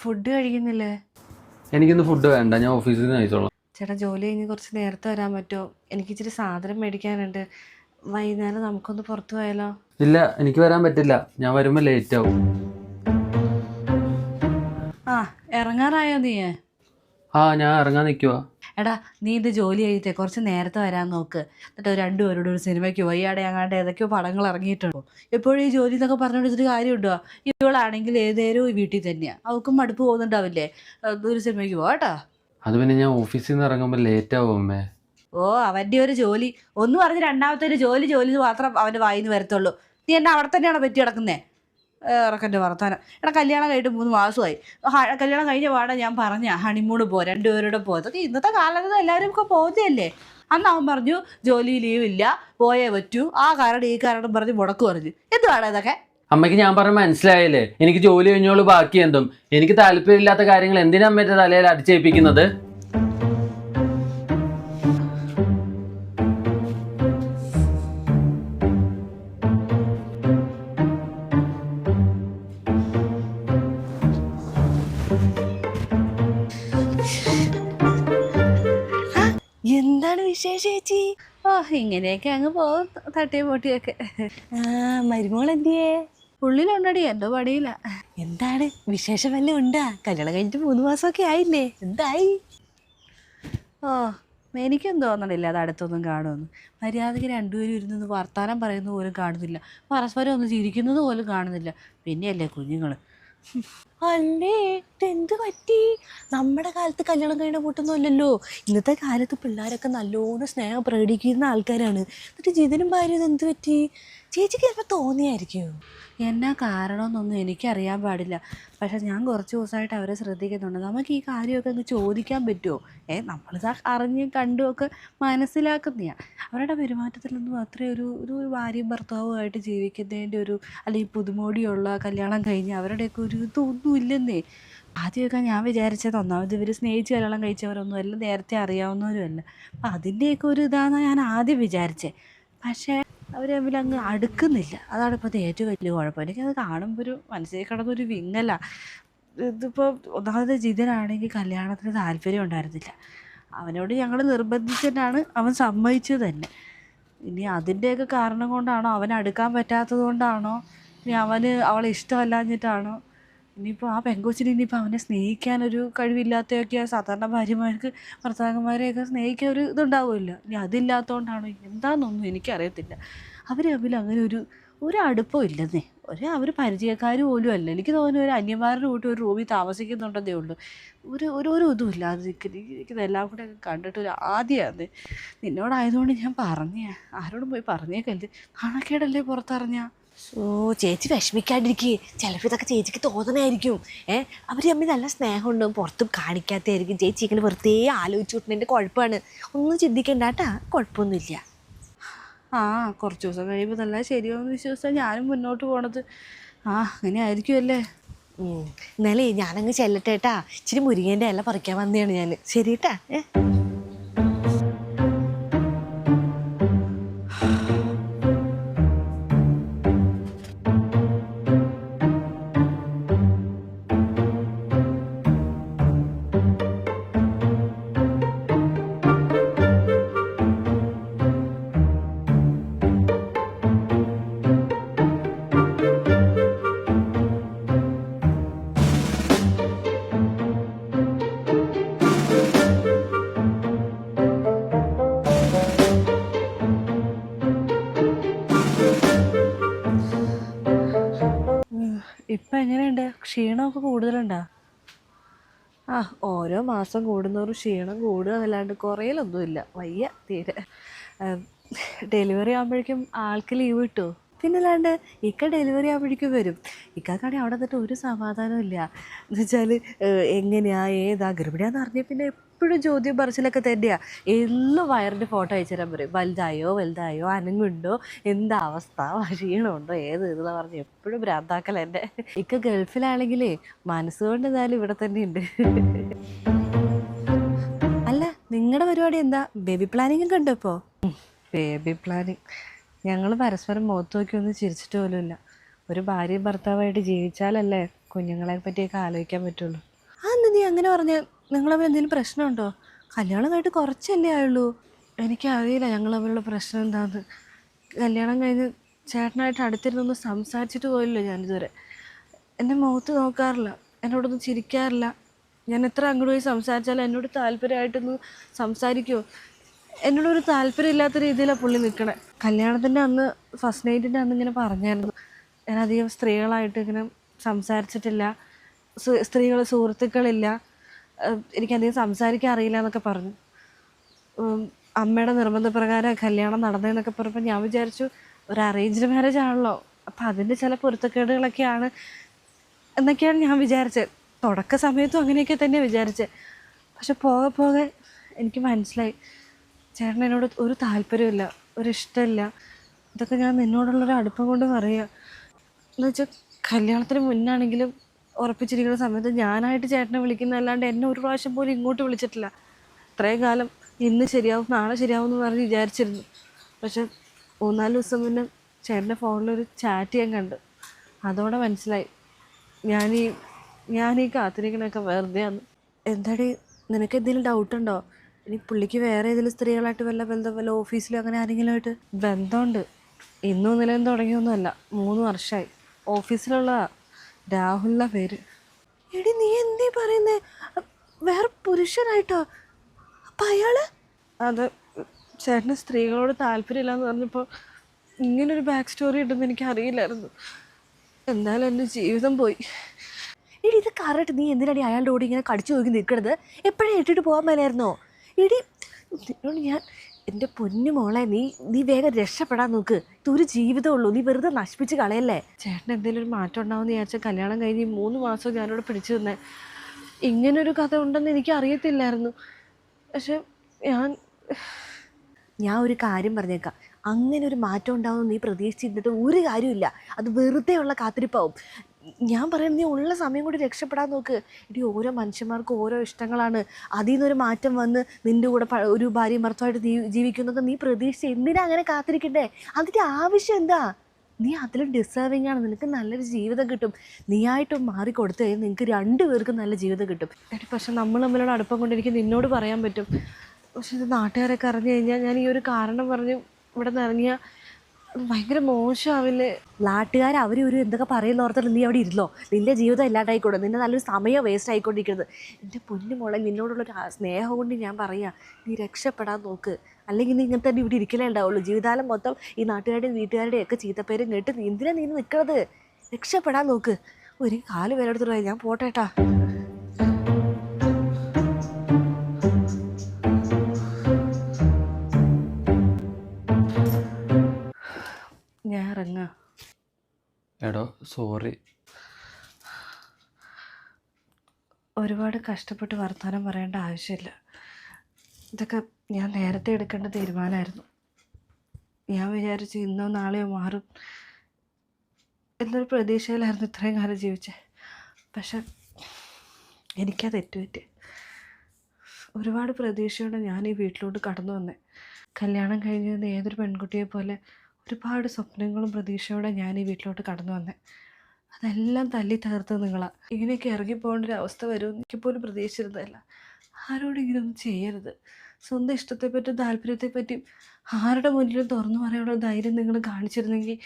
Food കഴിക്കുന്നില്ലേ? എനിക്കിന്ന് food വേണ്ട, ഞാൻ ഓഫീസിൽ നിന്ന് കഴിച്ചോളാം. ചേട്ടാ ജോലി കഴിഞ്ഞ് കുറച്ച് നേരത്തെ വരാൻ പറ്റുമോ? എനിക്ക് ഇച്ചിരി സാധനം മേടിക്കാനുണ്ട്. വൈകുന്നേരം നമുക്കൊന്ന് പുറത്തു പോയാലോ? ഇല്ല, എനിക്ക് വരാൻ പറ്റില്ല. ഞാൻ വരുമ്പോൾ ലേറ്റ് ആവും. ആ ഇറങ്ങാറായോ നീ? ഞാൻ ഇറങ്ങാൻ നിൽക്കുക. എടാ നീ ഇത് ജോലി കഴിഞ്ഞിട്ടേ കുറച്ച് നേരത്തെ വരാൻ നോക്ക്. എന്നിട്ട് രണ്ടുപേരോട് ഒരു സിനിമയ്ക്ക് പോയി അവിടെ അങ്ങാണ്ട് ഏതൊക്കെയോ പടങ്ങൾ ഇറങ്ങിയിട്ടുണ്ടോ. എപ്പോഴും ഈ ജോലി എന്നൊക്കെ പറഞ്ഞുകൊടുത്തിട്ട് കാര്യമുണ്ടോ? ഇവളാണെങ്കിൽ ഏതേലും വീട്ടിൽ തന്നെയാണ്, അവൾക്കും മടുപ്പ് പോകുന്നുണ്ടാവില്ലേ? ഒരു സിനിമയ്ക്ക് പോവാ കേട്ടോ. അത് പിന്നെ ഞാൻ ഓഫീസിൽ നിന്ന് ഇറങ്ങുമ്പോൾ ലേറ്റ് ആവും അമ്മേ. ഓ അവൻ്റെ ഒരു ജോലി ഒന്ന് പറഞ്ഞ് രണ്ടാമത്തെ ഒരു ജോലി മാത്രം അവൻ്റെ വായിന്ന് വരത്തുള്ളൂ. നീ എന്നെ അവിടെ തന്നെയാണോ പറ്റി കിടക്കുന്നേ? ഇറക്കൻ്റെ വർത്താനം. എടാ കല്യാണം കഴിഞ്ഞിട്ട് 3 മാസമായി. കല്യാണം കഴിഞ്ഞ പാടെ ഞാൻ പറഞ്ഞ ഹണിമൂണ് പോ, രണ്ടുപേരുടെ പോ. അതൊക്കെ ഇന്നത്തെ കാലത്ത് എല്ലാവരും ഒക്കെ പോകുന്നതല്ലേ. അന്ന് അവൻ പറഞ്ഞു ജോലി ലീവില്ല, പോയേ പറ്റൂ, ആ കാരണം ഈ കാരണം പറഞ്ഞ് മുടക്ക് പറഞ്ഞു. എന്തുവാണ് ഇതൊക്കെ? അമ്മയ്ക്ക് ഞാൻ പറഞ്ഞ മനസ്സിലായില്ലേ? എനിക്ക് ജോലി കഴിഞ്ഞോളൂ, ബാക്കി എന്തും. എനിക്ക് താല്പര്യമില്ലാത്ത കാര്യങ്ങൾ എന്തിനാ അമ്മയുടെ തലയിൽ അടിച്ചേൽപ്പിക്കുന്നത്? എന്താണ് വിശേഷം ചേച്ചി? ഓ ഇങ്ങനെയൊക്കെ അങ്ങ് പോകും, തട്ടിയും പൊട്ടിയൊക്കെ. മരുമോൾ എന്തിയേ? ഉള്ളിലുണ്ടടി, എന്തോ പടിയില്ല. എന്താണ് വിശേഷം വല്ലതും ഉണ്ടാ? കല്യാണം കഴിഞ്ഞിട്ട് 3 മാസമൊക്കെ ആയില്ലേ, എന്തായി? ഓ എനിക്കും തോന്നണില്ല അത് അടുത്തൊന്നും കാണുമെന്ന്. മര്യാദയ്ക്ക് രണ്ടുപേരും ഇരുന്ന് വർത്താനം പറയുന്നത് പോലും കാണുന്നില്ല, പരസ്പരം ഒന്ന് ചിരിക്കുന്നത് പോലും കാണുന്നില്ല. പിന്നെയല്ലേ കുഞ്ഞുങ്ങൾ. അല്ലേ ഇതെന്ത് പറ്റി? നമ്മുടെ കാലത്ത് കല്യാണം കഴിഞ്ഞ കൂട്ടൊന്നും അല്ലല്ലോ. ഇന്നത്തെ കാലത്ത് പിള്ളേരൊക്കെ നല്ലോണം സ്നേഹം പ്രകടിപ്പിക്കുന്ന ആൾക്കാരാണ്. എന്നിട്ട് ജിതനും ഭാര്യ ഇതെന്ത് പറ്റി? ചേച്ചിക്ക് ചിലപ്പോൾ തോന്നിയായിരിക്കും. എന്നാ കാരണമെന്നൊന്നും എനിക്കറിയാൻ പാടില്ല. പക്ഷെ ഞാൻ കുറച്ച് ദിവസമായിട്ട് അവരെ ശ്രദ്ധിക്കുന്നുണ്ട്. നമുക്ക് ഈ കാര്യമൊക്കെ ഒന്ന് ചോദിക്കാൻ പറ്റുമോ? നമ്മളിത് അറിഞ്ഞും കണ്ടുമൊക്കെ മനസ്സിലാക്കുന്നതാണ്. അവരുടെ പെരുമാറ്റത്തിലൊന്നും അത്രയും ഒരു ഭാര്യയും ഭർത്താവുമായിട്ട് ജീവിക്കുന്നതിൻ്റെ അല്ലെങ്കിൽ പുതുമോടിയുള്ള കല്യാണം കഴിഞ്ഞ് അവരുടെയൊക്കെ ഒരു ഇതൊന്നും ഇല്ലെന്നേ. ആദ്യമൊക്കെ ഞാൻ വിചാരിച്ചത് ഒന്നാമത് ഇവർ സ്നേഹിച്ച് കല്യാണം കഴിച്ചവരൊന്നും എല്ലാം നേരത്തെ അറിയാവുന്നവരുമല്ല. അപ്പം അതിൻ്റെയൊക്കെ ഒരു ഇതാണെന്ന് ഞാൻ ആദ്യം വിചാരിച്ചത്. പക്ഷേ അവർ തമ്മിൽ അങ്ങ് അടുക്കുന്നില്ല. അതാണ് ഇപ്പോഴത്തെ ഏറ്റവും വലിയ കുഴപ്പം. എനിക്കത് കാണുമ്പോൾ ഒരു മനസ്സിൽ കിടന്നൊരു വിങ്ങല. ഇതിപ്പോൾ ഒന്നാമത് ജിതനാണെങ്കിൽ കല്യാണത്തിന് താല്പര്യം ഉണ്ടായിരുന്നില്ല. അവനോട് ഞങ്ങൾ നിർബന്ധിച്ചിട്ടാണ് അവൻ സമ്മതിച്ചത് തന്നെ. ഇനി അതിൻ്റെയൊക്കെ കാരണം കൊണ്ടാണോ, അവന് അടുക്കാൻ പറ്റാത്തത് കൊണ്ടാണോ, ഇനി അവളെ ഇഷ്ടമല്ലാഞ്ഞിട്ടാണോ, ഇനിയിപ്പോൾ ആ പെങ്കൊച്ചിന് ഇനിയിപ്പോൾ അവനെ സ്നേഹിക്കാനൊരു കഴിവില്ലാത്തതൊക്കെ സാധാരണ ഭാര്യമാർക്ക് ഭർത്താക്കന്മാരെയൊക്കെ സ്നേഹിക്കാൻ ഒരു ഇതുണ്ടാവുമല്ലോ. ഇനി അതില്ലാത്തതുകൊണ്ടാണോ എന്താണെന്നൊന്നും എനിക്കറിയത്തില്ല. അവർ തമ്മിൽ അങ്ങനെ ഒരു അടുപ്പം ഇല്ലെന്നേ. അവർ പരിചയക്കാർ പോലും അല്ല. എനിക്ക് തോന്നുന്നു ഒരു അന്യന്മാരുടെ കൂട്ടി ഒരു റൂമിൽ താമസിക്കുന്നുണ്ടെന്നേ ഉള്ളൂ. ഒരു ഇതുമില്ല. എനിക്കിതെല്ലാം കൂടെ കണ്ടിട്ട് ഒരു ആദ്യമാണ്. നിന്നോടായതുകൊണ്ട് ഞാൻ ആരോടും പോയി പറഞ്ഞേക്കല്ലേ, നാണക്കേടല്ലേ പുറത്തറിഞ്ഞ. ഓ ചേച്ചി വിഷമിക്കാണ്ടിരിക്കേ. ചിലപ്പോൾ ഇതൊക്കെ ചേച്ചിക്ക് തോന്നണായിരിക്കും. അവർ തമ്മിൽ നല്ല സ്നേഹമുണ്ട്, പുറത്തും കാണിക്കാത്തതായിരിക്കും. ചേച്ചി ഇങ്ങനെ വെറുതെ ആലോചിച്ച് വിട്ടുന്നതിൻ്റെ കുഴപ്പമാണ്. ഒന്നും ചിന്തിക്കണ്ട കേട്ടാ, കുഴപ്പമൊന്നുമില്ല. കുറച്ച് ദിവസം കഴിയുമ്പോൾ നല്ല ശരിയാവുമെന്ന് വിശ്വസിച്ചാൽ ഞാനും മുന്നോട്ട് പോണത്. അങ്ങനെ ആയിരിക്കുമല്ലേ. എന്നാലേ ഞാനങ്ങ് ചെല്ലട്ടേട്ടാ. ഇച്ചിരി മുരിങ്ങേൻ്റെ ഇല പറിക്കാൻ വന്നതാണ് ഞാൻ. ശരി കേട്ടാ. ഇപ്പം എങ്ങനെയുണ്ട്? ക്ഷീണമൊക്കെ കൂടുതലുണ്ടോ? ഓരോ മാസം കൂടുന്നവരും ക്ഷീണം കൂടുക എന്നല്ലാണ്ട് കുറയലൊന്നുമില്ല. വയ്യ തീരെ. ഡെലിവറി ആകുമ്പോഴേക്കും ആൾക്ക് ലീവ് കിട്ടുമോ? പിന്നല്ലാണ്ട് ഇക്ക ഡെലിവറി ആകുമ്പോഴേക്കും വരും. ഇക്കാണെങ്കിൽ അവിടെ നിന്നിട്ട് ഒരു സമാധാനവും ഇല്ല. എന്നുവെച്ചാൽ എങ്ങനെയാ ഏതാ ഗർഭിണിയാന്ന് അറിഞ്ഞാൽ പിന്നെ എപ്പോഴും ചോദ്യം പറച്ചിലൊക്കെ തന്നെയാണ്. എന്നും വയറിൻ്റെ ഫോട്ടോ അയച്ചു തരാൻ പറയും. വലുതായോ അനങ്ങുണ്ടോ, എന്താ അവസ്ഥ, ക്ഷീണമുണ്ടോ, ഏത് ഇതെന്ന് പറഞ്ഞ് എപ്പോഴും ഭ്രാന്താക്കൽ എൻ്റെ. ഇക്ക ഗൾഫിലാണെങ്കിലേ മനസ്സുകൊണ്ട് എന്തായാലും ഇവിടെ തന്നെ ഉണ്ട്. അല്ല നിങ്ങളുടെ പരിപാടി എന്താ? ബേബി പ്ലാനിങ് ഒക്കെ ഉണ്ടോ ഇപ്പോൾ? ബേബി പ്ലാനിങ് ഞങ്ങൾ പരസ്പരം മുഖത്ത് നോക്കി ഒന്നും ചിരിച്ചിട്ട് പോലുമില്ല. ഒരു ഭാര്യയും ഭർത്താവായിട്ട് ജീവിച്ചാലല്ലേ കുഞ്ഞുങ്ങളെ പറ്റിയൊക്കെ ആലോചിക്കാൻ പറ്റുള്ളൂ. അതെന്താ നീ അങ്ങനെ പറഞ്ഞ? നിങ്ങൾ തമ്മിൽ എന്തെങ്കിലും പ്രശ്നമുണ്ടോ? കല്യാണം കഴിഞ്ഞിട്ട് കുറച്ചല്ലേ ആയുള്ളൂ. എനിക്കറിയില്ല ഞങ്ങൾ തമ്മിലുള്ള പ്രശ്നം എന്താണെന്ന്. കല്യാണം കഴിഞ്ഞ് ചേട്ടനായിട്ട് അടുത്തിരുന്നൊന്നും സംസാരിച്ചിട്ട് പോലില്ല ഞാനിതുവരെ. എൻ്റെ മുഖത്ത് നോക്കാറില്ല, എന്നോടൊന്നും ചിരിക്കാറില്ല. ഞാൻ എത്ര അങ്ങോട്ട് പോയി സംസാരിച്ചാലും എന്നോട് താല്പര്യമായിട്ടൊന്ന് സംസാരിക്കുമോ? എന്നോടൊരു താല്പര്യമില്ലാത്ത രീതിയിലാണ് പുള്ളി നിൽക്കണേ. കല്യാണത്തിൻ്റെ അന്ന് ഫസ്റ്റ് നൈറ്റിൻ്റെ അന്ന് ഇങ്ങനെ പറഞ്ഞായിരുന്നു, ഞാൻ അധികം സ്ത്രീകളായിട്ട് ഇങ്ങനെ സംസാരിച്ചിട്ടില്ല, സ്ത്രീകൾ സുഹൃത്തുക്കളില്ല, എനിക്കധികം സംസാരിക്കാൻ അറിയില്ല എന്നൊക്കെ പറഞ്ഞു. അമ്മയുടെ നിർബന്ധപ്രകാരം കല്യാണം നടന്നതെന്നൊക്കെ പറഞ്ഞപ്പോൾ ഞാൻ വിചാരിച്ചു ഒരു അറേഞ്ച്ഡ് മാരേജ് ആണല്ലോ, അപ്പം അതിൻ്റെ ചില പൊരുത്തക്കേടുകളൊക്കെയാണ് എന്നൊക്കെയാണ് ഞാൻ വിചാരിച്ചത്. തുടക്ക സമയത്തും അങ്ങനെയൊക്കെ തന്നെയാണ് വിചാരിച്ചത്. പക്ഷെ പോകെ പോകെ എനിക്ക് മനസ്സിലായി ചേട്ടൻ എന്നോട് ഒരു താല്പര്യമില്ല, ഒരു ഇഷ്ടമില്ല. ഇതൊക്കെ ഞാൻ നിന്നോടുള്ളൊരു അടുപ്പം കൊണ്ട് പറയുക. എന്ന് വെച്ചാൽ കല്യാണത്തിന് മുന്നാണെങ്കിലും ഉറപ്പിച്ചിരിക്കുന്ന സമയത്ത് ഞാനായിട്ട് ചേട്ടനെ വിളിക്കുന്നതല്ലാണ്ട് എന്നെ ഒരു പ്രാവശ്യം പോലും ഇങ്ങോട്ട് വിളിച്ചിട്ടില്ല. ഇത്രയും കാലം ഇന്ന് ശരിയാവും നാളെ ശരിയാവും എന്ന് പറഞ്ഞ് വിചാരിച്ചിരുന്നു. പക്ഷെ 3-4 ദിവസം മുന്നേ ചേട്ടൻ്റെ ഫോണിലൊരു ചാറ്റ് ഞാൻ കണ്ടു. അതോടെ മനസ്സിലായി ഞാൻ ഈ കാത്തിരിക്കണൊക്കെ വെറുതെയാണ്. എന്താടി നിനക്ക് എന്തെങ്കിലും ഡൗട്ടുണ്ടോ? ഇനി പുള്ളിക്ക് വേറെ ഏതെങ്കിലും സ്ത്രീകളായിട്ട് വല്ല ബന്ധം, വല്ല ഓഫീസിലും അങ്ങനെ ആരെങ്കിലും ആയിട്ട് ബന്ധമുണ്ട്? ഇന്നും നിലയും തുടങ്ങിയൊന്നുമല്ല, 3 വർഷമായി. ഓഫീസിലുള്ളതാ, രാഹുലിൻ്റെ പേര്. എടി നീ എന്തേ പറയുന്നേ? വേറെ പുരുഷനായിട്ടോ? അപ്പം അയാള്? അത് ചേട്ടന് സ്ത്രീകളോട് താല്പര്യമില്ലാന്ന് പറഞ്ഞപ്പോൾ ഇങ്ങനൊരു ബാക്ക് സ്റ്റോറി ഉണ്ടെന്ന് എനിക്ക് അറിയില്ലായിരുന്നു. എന്തായാലും എൻ്റെ ജീവിതം പോയി. എടി ഇത് കറക്റ്റ്. നീ എന്തിനാടി അയാളുടെ കൂടെ ഇങ്ങനെ കടിച്ചു നോക്കി നിൽക്കണത്? എപ്പോഴും ഇട്ടിട്ട് പോകാൻ മേലായിരുന്നോ? എടി നിന്നോട് ഞാൻ, എൻ്റെ പൊന്നു മോളെ, നീ വേഗം രക്ഷപ്പെടാൻ നോക്ക്. ഇതൊരു ജീവിതമുള്ളൂ, നീ വെറുതെ നശിപ്പിച്ച് കളയല്ലേ. ചേട്ടൻ എന്തെങ്കിലും ഒരു മാറ്റം ഉണ്ടാവുമെന്ന് വിചാരിച്ചാൽ കല്യാണം കഴിഞ്ഞ് 3 മാസം ഞാനിവിടെ പിടിച്ചു നിന്നേ. ഇങ്ങനൊരു കഥ ഉണ്ടെന്ന് എനിക്ക് അറിയത്തില്ലായിരുന്നു. പക്ഷെ ഞാൻ ഒരു കാര്യം പറഞ്ഞേക്കാം, അങ്ങനെ ഒരു മാറ്റം ഉണ്ടാവുമെന്ന് നീ പ്രതീക്ഷിച്ചിരുന്നിട്ട് ഒരു കാര്യമില്ല. അത് വെറുതെ ഉള്ള കാത്തിരിപ്പാവും. ഞാൻ പറയുന്നത് നീ ഉള്ള സമയം കൂടി രക്ഷപ്പെടാൻ നോക്ക്. ഇടി ഓരോ മനുഷ്യന്മാർക്കും ഓരോ ഇഷ്ടങ്ങളാണ്. അതിൽ നിന്നൊരു മാറ്റം വന്ന് നിൻ്റെ കൂടെ ഒരു ഭാര്യയും ഭർത്താവായിട്ട് ജീവിക്കുന്നത് നീ പ്രതീക്ഷിച്ച് എന്തിനാ അങ്ങനെ കാത്തിരിക്കണ്ടേ? അതിൻ്റെ ആവശ്യം എന്താ? നീ അതിലും ഡിസേർവിങ് ആണ്. നിനക്ക് നല്ലൊരു ജീവിതം കിട്ടും. നീയായിട്ട് മാറിക്കൊടുത്ത് കഴിഞ്ഞാൽ നിങ്ങൾക്ക് 2 പേർക്കും നല്ല ജീവിതം കിട്ടും. എടി പക്ഷെ നമ്മൾ തമ്മിലുള്ള അടുപ്പം കൊണ്ട് എനിക്ക് നിന്നോട് പറയാൻ പറ്റും. പക്ഷെ ഇത് നാട്ടുകാരൊക്കെ അറിഞ്ഞു കഴിഞ്ഞാൽ ഞാൻ ഈ ഒരു കാരണം പറഞ്ഞ് ഇവിടെ നിന്ന് ഇറങ്ങിയാൽ ഭയങ്കര മോശമാവില്ലേ? നാട്ടുകാർ ഒരു എന്തൊക്കെ പറയുന്ന ഓർത്തിട്ട് നീ അവിടെ ഇരുന്നോ? നിൻ്റെ ജീവിതം ഇല്ലാണ്ടായിക്കോട്ടെ, നിൻ്റെ നല്ലൊരു സമയം വേസ്റ്റ് ആയിക്കൊണ്ടിരിക്കുന്നത്. എൻ്റെ പൊന്നു മോളെ, നിന്നോടുള്ളൊരു സ്നേഹം കൊണ്ട് ഞാൻ പറയാം, നീ രക്ഷപ്പെടാൻ നോക്ക്. അല്ലെങ്കിൽ നീ ഇങ്ങനെ തന്നെ ഇവിടെ ഇരിക്കലേ ഉണ്ടാവുള്ളൂ. ജീവിതകാലം മൊത്തം ഈ നാട്ടുകാരുടെയും വീട്ടുകാരുടെയും ഒക്കെ ചീത്തപ്പേരും കേട്ട് എന്തിനാ നീ നിൽക്കുന്നത്? രക്ഷപ്പെടാൻ നോക്ക്. ഒരു കാല് പേരെടുത്തിട്ട് ഞാൻ പോട്ടേട്ടാ. ഞാൻ ഇറങ്ങാം. എടോ സോറി. ഒരുപാട് കഷ്ടപ്പെട്ട് വർത്തമാനം പറയേണ്ട ആവശ്യമില്ല. ഇതൊക്കെ ഞാൻ നേരത്തെ എടുക്കേണ്ട തീരുമാനമായിരുന്നു. ഞാൻ വിചാരിച്ചു ഇന്നോ നാളെയോ മാറും എന്നൊരു പ്രതീക്ഷയിലായിരുന്നു ഇത്രയും കാലം ജീവിച്ചത്. പക്ഷെ എനിക്കത് തെറ്റുപറ്റി. ഒരുപാട് പ്രതീക്ഷയോടെ ഞാൻ ഈ വീട്ടിലോട്ട് കടന്നു വന്നേ. കല്യാണം കഴിഞ്ഞ് വന്ന ഏതൊരു പെൺകുട്ടിയെ പോലെ ഒരുപാട് സ്വപ്നങ്ങളും പ്രതീക്ഷയോടെ ഞാൻ ഈ വീട്ടിലോട്ട് കടന്നു വന്നേ. അതെല്ലാം തല്ലി തകർത്ത് നിങ്ങളാണ്. ഇങ്ങനെയൊക്കെ ഇറങ്ങിപ്പോകേണ്ട ഒരു അവസ്ഥ വരുമെന്ന് എനിക്കിപ്പോലും പ്രതീക്ഷിച്ചിരുന്നതല്ല. ആരോടും ഇങ്ങനെയൊന്നും ചെയ്യരുത്. സ്വന്തം ഇഷ്ടത്തെപ്പറ്റിയും താല്പര്യത്തെപ്പറ്റിയും ആരുടെ മുന്നിലും തുറന്നു പറയാനുള്ള ധൈര്യം നിങ്ങൾ കാണിച്ചിരുന്നെങ്കിൽ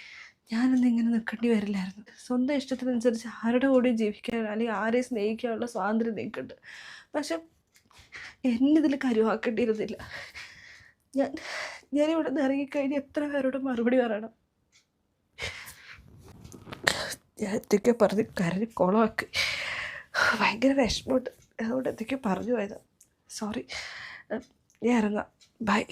ഞാനിന്ന് ഇങ്ങനെ നിൽക്കേണ്ടി വരില്ലായിരുന്നു. സ്വന്തം ഇഷ്ടത്തിനനുസരിച്ച് ആരുടെ കൂടെയും ജീവിക്കാൻ അല്ലെങ്കിൽ ആരെയും സ്നേഹിക്കാനുള്ള സ്വാതന്ത്ര്യം നിൽക്കുന്നുണ്ട്. പക്ഷെ എന്നിതിൽ കരുവാക്കേണ്ടിയിരുന്നില്ല. ഞാനിവിടെ നിന്ന് ഇറങ്ങിക്കഴിഞ്ഞ് എത്ര പേരോട് മറുപടി പറയണം? ഞാൻ എന്തൊക്കെയോ പറഞ്ഞ് കരഞ്ഞ് കുളമാക്കി. ഭയങ്കര വിഷമമുണ്ട്. അതുകൊണ്ട് എന്തൊക്കെയോ പറഞ്ഞു പോയതാണ്. സോറി. ഞാൻ ഇറങ്ങാം. ബൈ.